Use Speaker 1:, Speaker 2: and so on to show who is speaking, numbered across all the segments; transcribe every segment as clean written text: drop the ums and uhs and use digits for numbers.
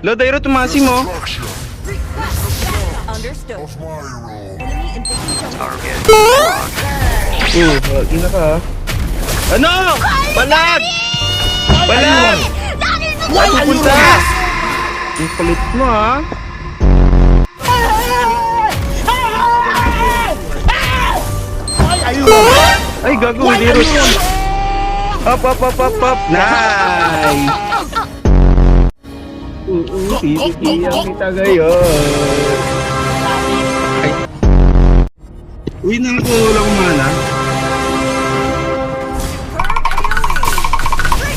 Speaker 1: Lo, Dairo, tumasim mo.
Speaker 2: Understood.
Speaker 1: Ina ka ha. Ano? Balag! Balag! Saan pupunta? Ang kulit mo ha. Ay, gago, Dairo. Up. Nice! Sisipiyang kita ngayon. Ay. Uy na ako, wala akong mana.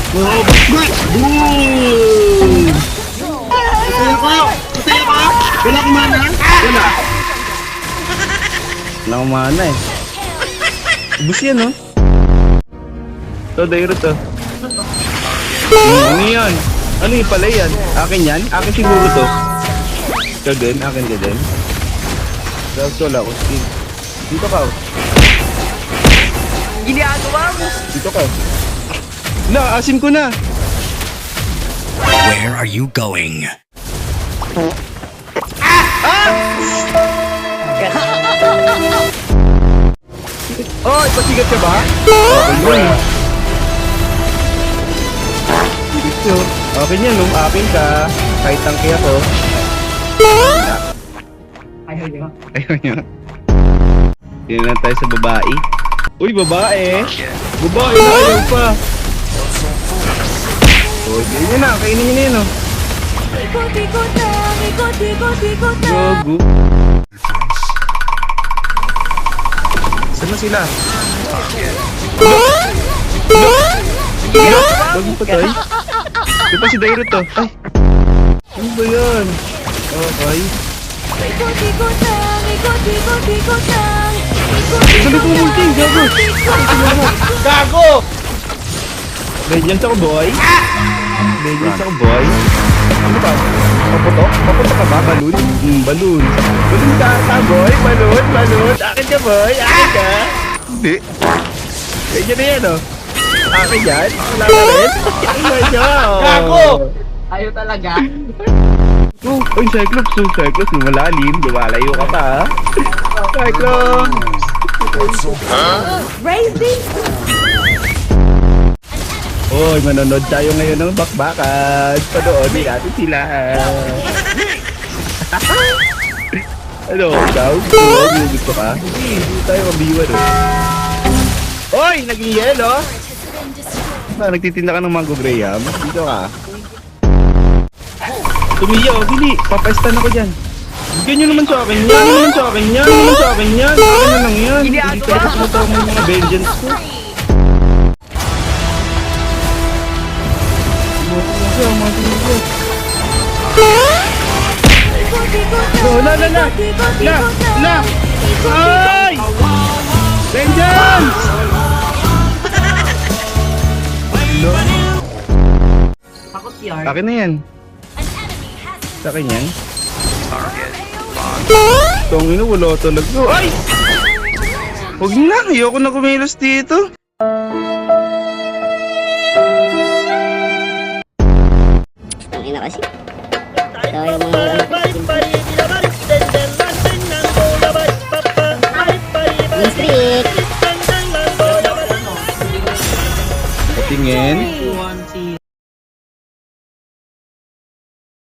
Speaker 1: Oh, boom! Patay ako! Wala akong mana? Wala. Wala akong mana eh. Ubus yan, no? Ito, Dairo to. Ano yan? Ano yung pala yan? Akin yan? Akin siguro to. Ikaw din? Akin ka din? Tapos wala ko skin. Dito ka.
Speaker 2: Ginagawa mo.
Speaker 1: Dito ka. Na, asim ko na.
Speaker 3: Where are you going?
Speaker 1: Oh, ipasigat ka ba? Okay. Dito. Akin yan, nung akin ka. Kahit tangke ako. Ayaw nyo. Tingnan lang tayo sa babae. Uy, babae. Babae na ayaw pa. Oh, kainin na. Kainin nyo na yun, oh.
Speaker 2: Ikot lang. Ikot lang.
Speaker 1: Gogo. Saan na sila? Bago pa tayo. Di pa si Dairo to. Ay. Ano ba yan? Okay.
Speaker 2: Ikot lang. Ikot lang.
Speaker 1: Sabi ko multi, gago. Gago! Vengeance ako, boy. Vengeance ako, boy. Ano ba? Paputok? Paputok ka ba? Balloon? Balloon. Balloon ka, boy. Balloon. Akin ka, boy. Akin ka. Hindi. Ganyan na yan, oh. Akin yan. Wala ka rin. Akin nyo. Gago!
Speaker 4: Ayaw talaga.
Speaker 1: Oh, oy, Cyclops. So, Cyclops, lumalalim. Lumalayo ka pa, ha? Cyclops!
Speaker 2: Raising.
Speaker 1: Oy, manonood tayo ngayon ng bakbakan. Panoodin natin sila. Ano, ikaw? Gusto ka? Hindi tayo mabiwan, oh. Oy, naging yelo. Nagtitinda ka ng Mango Graham. Dito ka. Tumiyo, Bili. Papaistan ako dyan. Bigyan nyo naman sa akin yan. Akin na lang yan. Hindi talaga sumutaw mo yung mga vengeance ko. Oh, na! Ay! Vengeance!
Speaker 4: Takot yard.
Speaker 1: Akin na yan. Sa akin yan. Itong ino, wala talaga. Ay! Huwag na, ayoko na kumilos dito.
Speaker 5: Ang ina kasi. Tayo mga District.
Speaker 1: Tingin.